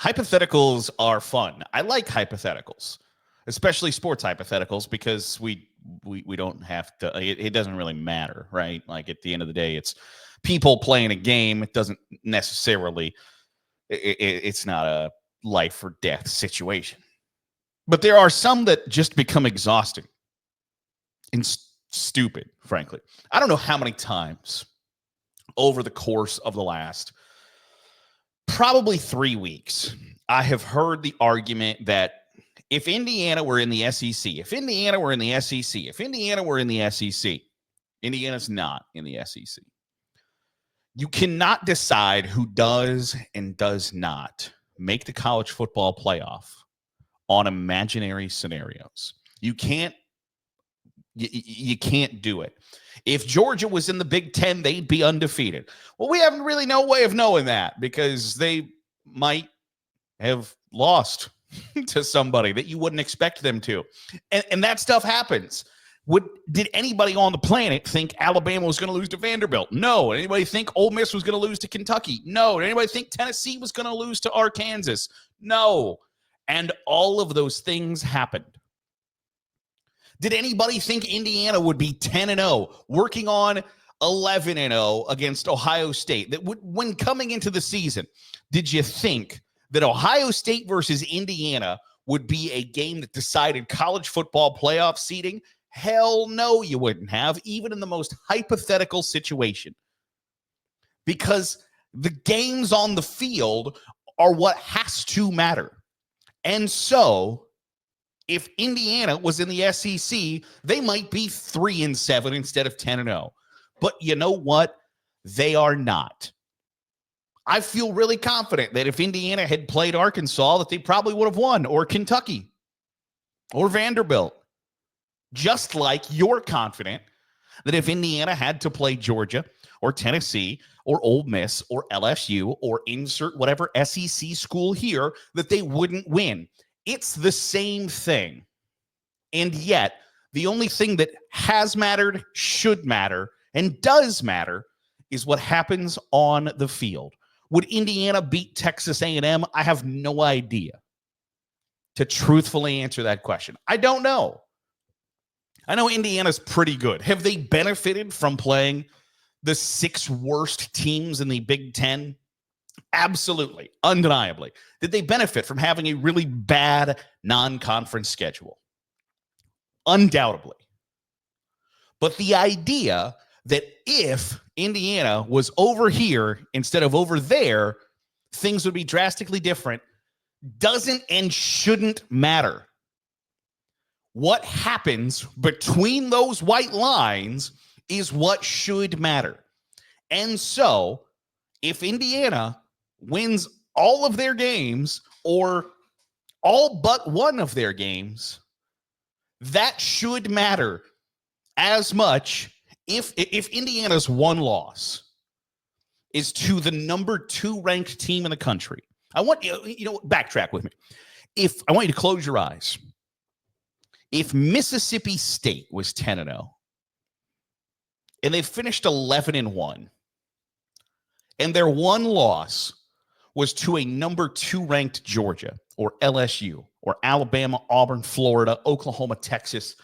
Hypotheticals are fun. I like hypotheticals, especially sports hypotheticals, because we don't have to. It doesn't really matter, right? Like at the end of the day, it's people playing a game. It doesn't necessarily. It's not a life or death situation. But there are some that just become exhausting and stupid, frankly. I don't know how many times over the course of the last probably 3 weeks, I have heard the argument that if Indiana were in the SEC, if Indiana were in the SEC, if Indiana were in the SEC, Indiana's not in the SEC. You cannot decide who does and does not make the college football playoff on imaginary scenarios. You can't do it. If Georgia was in the Big Ten, they'd be undefeated. Well, we have really no way of knowing that because they might have lost to somebody that you wouldn't expect them to. And that stuff happens. Did anybody on the planet think Alabama was going to lose to Vanderbilt? No. Did anybody think Ole Miss was going to lose to Kentucky? No. Did anybody think Tennessee was going to lose to Arkansas? No. And all of those things happened. Did anybody think Indiana would be 10-0, working on 11-0 against Ohio State? That when coming into the season, did you think that Ohio State versus Indiana would be a game that decided college football playoff seeding? Hell no, you wouldn't have, even in the most hypothetical situation. Because the games on the field are what has to matter. And so, if Indiana was in the SEC, they might be 3-7 instead of 10-0. But you know what? They are not. I feel really confident that if Indiana had played Arkansas, that they probably would have won, or Kentucky, or Vanderbilt. Just like you're confident that if Indiana had to play Georgia, or Tennessee, or Ole Miss, or LSU, or insert whatever SEC school here, that they wouldn't win. It's the same thing. And yet, the only thing that has mattered, should matter, and does matter is what happens on the field. Would Indiana beat Texas A&M? I have no idea. To truthfully answer that question, I don't know. I know Indiana's pretty good. Have they benefited from playing the 6 worst teams in the Big Ten? Absolutely, undeniably. Did they benefit from having a really bad non-conference schedule? Undoubtedly. But the idea that if Indiana was over here instead of over there, things would be drastically different doesn't and shouldn't matter. What happens between those white lines is what should matter. And so, if Indiana wins all of their games or all but one of their games, that should matter as much if Indiana's one loss is to the number 2 ranked team in the country. I want you backtrack with me. I want you to close your eyes. If Mississippi State was 10-0 and they finished 11-1 and their one loss was to a number 2 ranked Georgia or LSU or Alabama, Auburn, Florida, Oklahoma, Texas,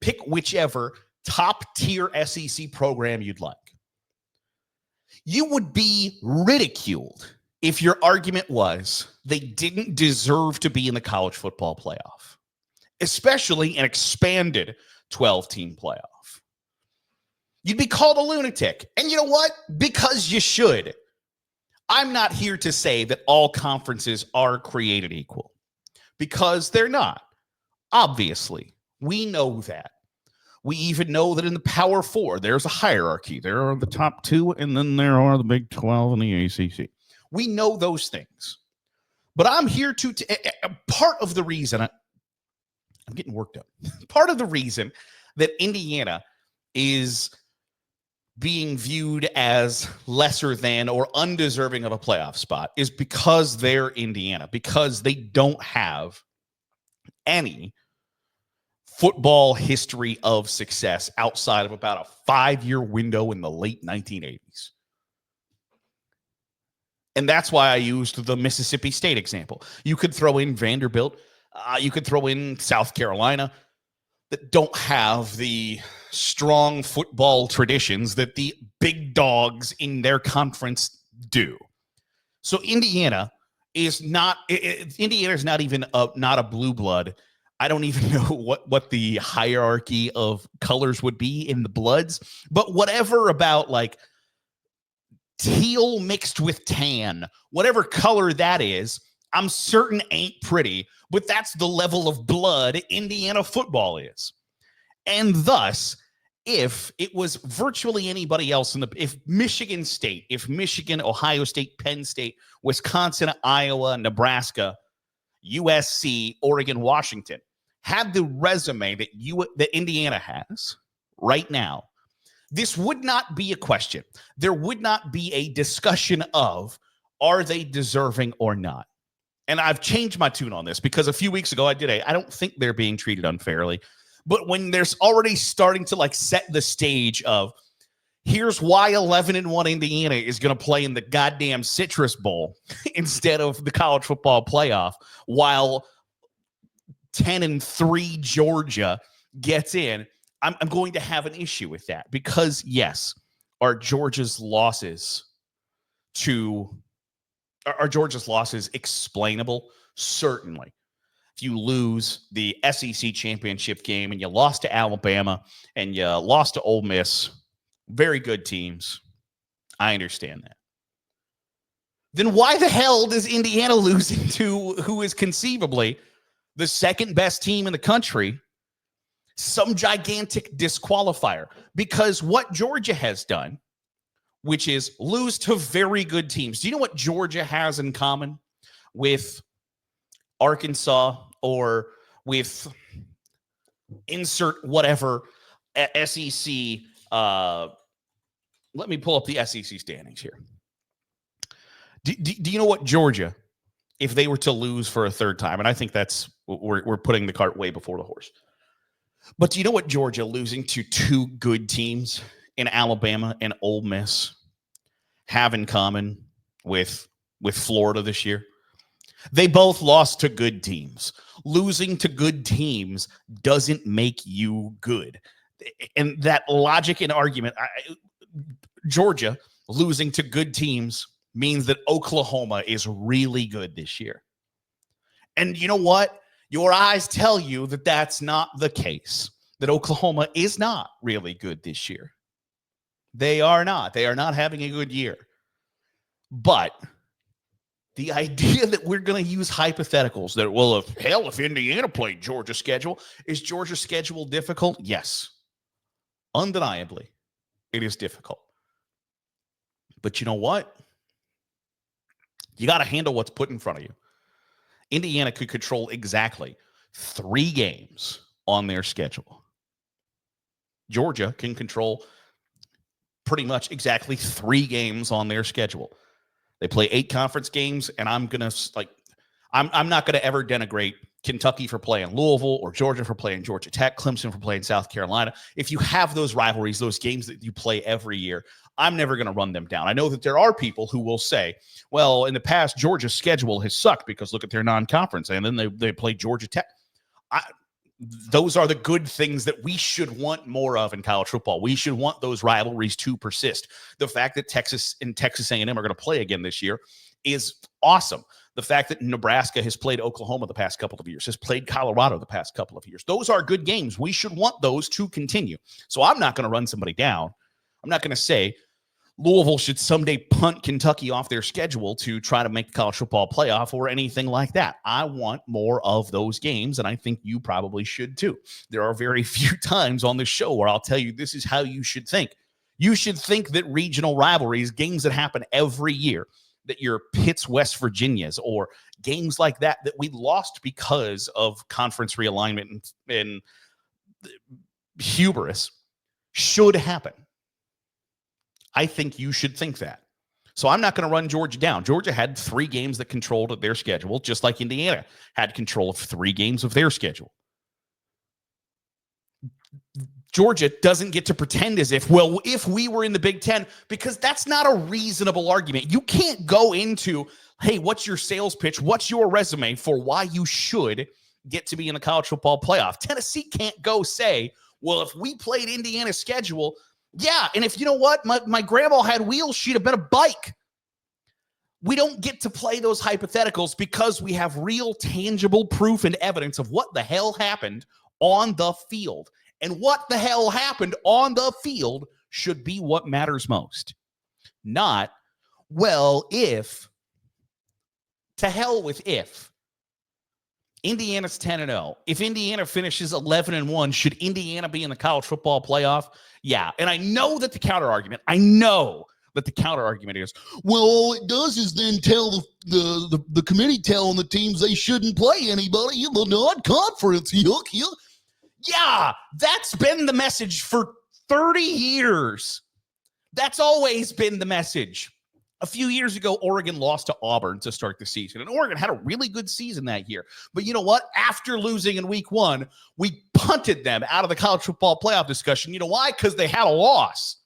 pick whichever top tier SEC program you'd like, you would be ridiculed if your argument was they didn't deserve to be in the college football playoff, especially an expanded 12-team playoff. You'd be called a lunatic. And you know what? Because you should. I'm not here to say that all conferences are created equal, because they're not. Obviously, we know that. We even know that in the Power 4, there's a hierarchy. There are the top 2, and then there are the Big 12 and the ACC. We know those things. But I'm here to part of the reason, I'm getting worked up. Part of the reason that Indiana is being viewed as lesser than or undeserving of a playoff spot is because they're Indiana, because they don't have any football history of success outside of about a 5-year window in the late 1980s. And that's why I used the Mississippi State example. You could throw in Vanderbilt. You could throw in South Carolina that don't have the strong football traditions that the big dogs in their conference do. So Indiana is not even not a blue blood. I don't even know what the hierarchy of colors would be in the bloods, but whatever about like teal mixed with tan, whatever color that is, I'm certain ain't pretty, but that's the level of blood Indiana football is. And thus, if it was virtually anybody else if Michigan State, if Michigan, Ohio State, Penn State, Wisconsin, Iowa, Nebraska, USC, Oregon, Washington had the resume that Indiana has right now, this would not be a question. There would not be a discussion of, are they deserving or not? And I've changed my tune on this because a few weeks ago I don't think they're being treated unfairly. But when there's already starting to like set the stage of, here's why 11-1 Indiana is going to play in the goddamn Citrus Bowl instead of the college football playoff, while 10-3 Georgia gets in, I'm going to have an issue with that because, yes, are Georgia's losses explainable? Certainly. If you lose the SEC championship game and you lost to Alabama and you lost to Ole Miss, very good teams, I understand that. Then why the hell does Indiana losing to who is conceivably the second best team in the country some gigantic disqualifier? Because what Georgia has done, which is lose to very good teams. Do you know what Georgia has in common with Arkansas or with insert whatever SEC? Let me pull up the SEC standings here. Do you know what Georgia, if they were to lose for a third time, and I think that's we're putting the cart way before the horse. But do you know what Georgia losing to two good teams in Alabama and Ole Miss have in common with Florida this year? They both lost to good teams. Losing to good teams doesn't make you good. And that logic and argument, Georgia losing to good teams means that Oklahoma is really good this year. And you know what? Your eyes tell you that that's not the case, that Oklahoma is not really good this year. They are not. They are not having a good year. But the idea that we're going to use hypotheticals that, well, if Indiana played Georgia's schedule, is Georgia's schedule difficult? Yes. Undeniably, it is difficult. But you know what? You got to handle what's put in front of you. Indiana could control exactly 3 games on their schedule. Georgia can control pretty much exactly 3 games on their schedule. They play 8 conference games, and I'm not going to ever denigrate Kentucky for playing Louisville or Georgia for playing Georgia Tech, Clemson for playing South Carolina. If you have those rivalries, those games that you play every year, I'm never going to run them down. I know that there are people who will say, well, in the past, Georgia's schedule has sucked because look at their non-conference, and then they play Georgia Tech. Those are the good things that we should want more of in college football. We should want those rivalries to persist. The fact that Texas and Texas A&M are going to play again this year is awesome. The fact that Nebraska has played Oklahoma the past couple of years, has played Colorado the past couple of years. Those are good games. We should want those to continue. So I'm not going to run somebody down. I'm not going to say Louisville should someday punt Kentucky off their schedule to try to make the college football playoff or anything like that. I want more of those games, and I think you probably should too. There are very few times on this show where I'll tell you this is how you should think. You should think that regional rivalries, games that happen every year, that your Pitts, West Virginias, or games like that we lost because of conference realignment and hubris, should happen. I think you should think that. So I'm not going to run Georgia down. Georgia had 3 games that controlled their schedule, just like Indiana had control of 3 games of their schedule. Georgia doesn't get to pretend as if, well, if we were in the Big Ten, because that's not a reasonable argument. You can't go into, hey, what's your sales pitch? What's your resume for why you should get to be in the college football playoff? Tennessee can't go say, well, if we played Indiana's schedule, yeah, and if you know what, my grandma had wheels, she'd have been a bike. We don't get to play those hypotheticals because we have real tangible proof and evidence of what the hell happened on the field. And what the hell happened on the field should be what matters most. Not, well, if, to hell with if. Indiana's 10-0. If Indiana finishes 11-1, should Indiana be in the college football playoff? Yeah. And I know that the counter argument is, well, all it does is then tell the committee telling the teams they shouldn't play anybody in the non-conference. Yeah, that's been the message for 30 years. That's always been the message. A few years ago, Oregon lost to Auburn to start the season, and Oregon had a really good season that year. But you know what? After losing in week 1, we punted them out of the college football playoff discussion. You know why? Because they had a loss.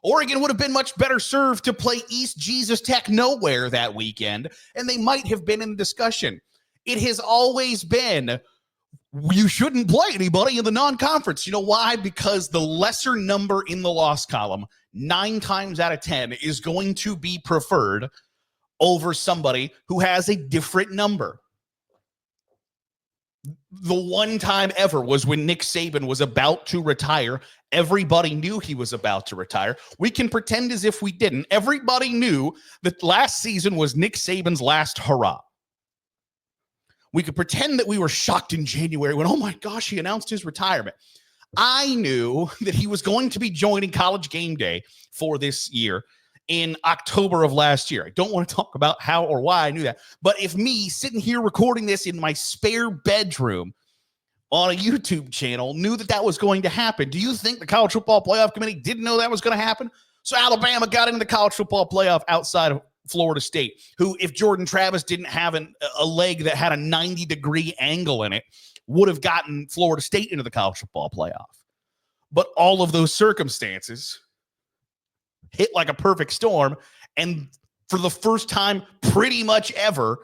Oregon would have been much better served to play East Jesus Tech Nowhere that weekend, and they might have been in the discussion. It has always been, you shouldn't play anybody in the non-conference. You know why? Because the lesser number in the loss column, 9 times out of 10, is going to be preferred over somebody who has a different number. The one time ever was when Nick Saban was about to retire. Everybody knew he was about to retire. We can pretend as if we didn't. Everybody knew that last season was Nick Saban's last hurrah. We could pretend that we were shocked in January when, oh my gosh, he announced his retirement. I knew that he was going to be joining College Game Day for this year in October of last year. I don't want to talk about how or why I knew that. But if me sitting here recording this in my spare bedroom on a YouTube channel knew that that was going to happen, do you think the College Football Playoff Committee didn't know that was going to happen? So Alabama got into the College Football Playoff outside of Florida State, who, if Jordan Travis didn't have a leg that had a 90-degree angle in it, would have gotten Florida State into the College Football Playoff. But all of those circumstances hit like a perfect storm, and for the first time pretty much ever,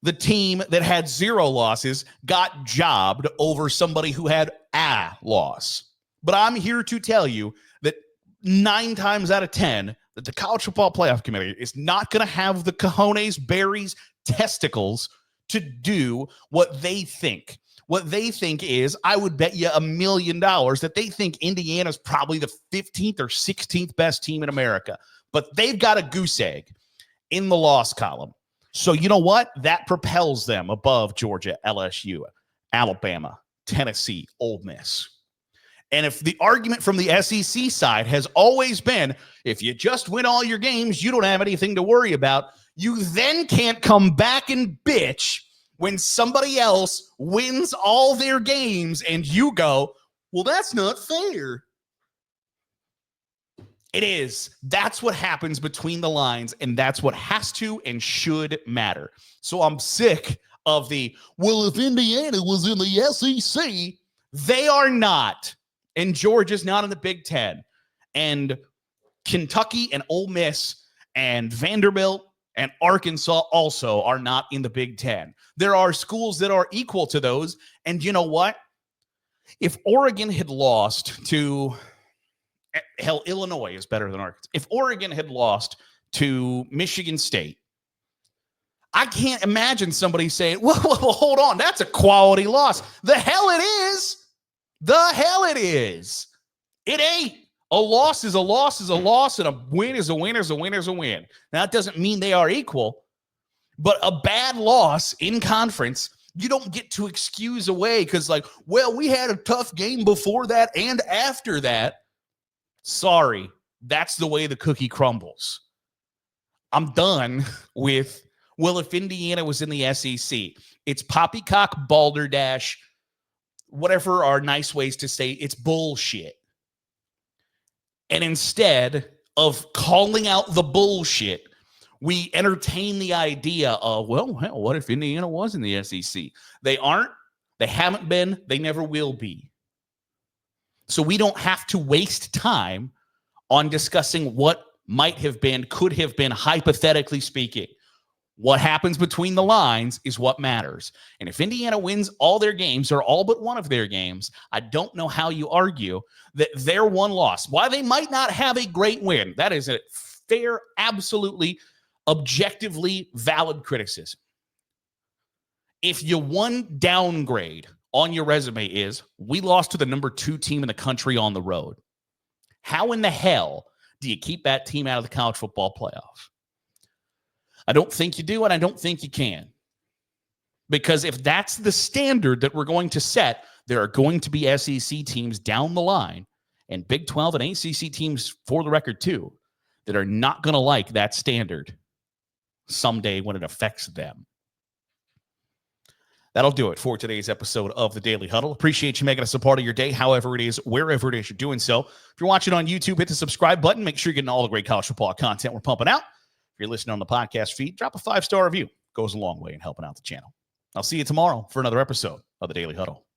the team that had 0 losses got jobbed over somebody who had a loss. But I'm here to tell you that 9 times out of 10, that the College Football Playoff Committee is not going to have the cojones, berries, testicles to do what they think. What they think is, I would bet you $1 million that they think Indiana's probably the 15th or 16th best team in America. But they've got a goose egg in the loss column. So you know what? That propels them above Georgia, LSU, Alabama, Tennessee, Ole Miss. And if the argument from the SEC side has always been, if you just win all your games, you don't have anything to worry about, you then can't come back and bitch when somebody else wins all their games and you go, well, that's not fair. It is. That's what happens between the lines, and that's what has to and should matter. So I'm sick of the, well, if Indiana was in the SEC, they are not. And Georgia's not in the Big Ten. And Kentucky and Ole Miss and Vanderbilt and Arkansas also are not in the Big Ten. There are schools that are equal to those. And you know what? If Oregon had lost to, hell, Illinois is better than Arkansas. If Oregon had lost to Michigan State, I can't imagine somebody saying, well, hold on, that's a quality loss. The hell it is. The hell it is. It ain't. A loss is a loss is a loss, and a win is a win is a win is a win. Now, that doesn't mean they are equal, but a bad loss in conference, you don't get to excuse away because, like, well, we had a tough game before that and after that. Sorry, that's the way the cookie crumbles. I'm done with, well, if Indiana was in the SEC, it's poppycock, balderdash, whatever are nice ways to say it's bullshit. And instead of calling out the bullshit, we entertain the idea of, well, hell, what if Indiana was in the SEC? They aren't, they haven't been, they never will be. So we don't have to waste time on discussing what might have been, could have been, hypothetically speaking. What happens between the lines is what matters. And if Indiana wins all their games or all but one of their games, I don't know how you argue that their one loss, while they might not have a great win, that is a fair, absolutely, objectively valid criticism. If your one downgrade on your resume is, we lost to the number 2 team in the country on the road, how in the hell do you keep that team out of the college football playoff? I don't think you do, and I don't think you can. Because if that's the standard that we're going to set, there are going to be SEC teams down the line, and Big 12 and ACC teams, for the record, too, that are not going to like that standard someday when it affects them. That'll do it for today's episode of the Daily Huddle. Appreciate you making us a part of your day, however it is, wherever it is you're doing so. If you're watching on YouTube, hit the subscribe button. Make sure you're getting all the great college football content we're pumping out. If you're listening on the podcast feed, drop a 5-star review. Goes a long way in helping out the channel. I'll see you tomorrow for another episode of the Daily Huddle.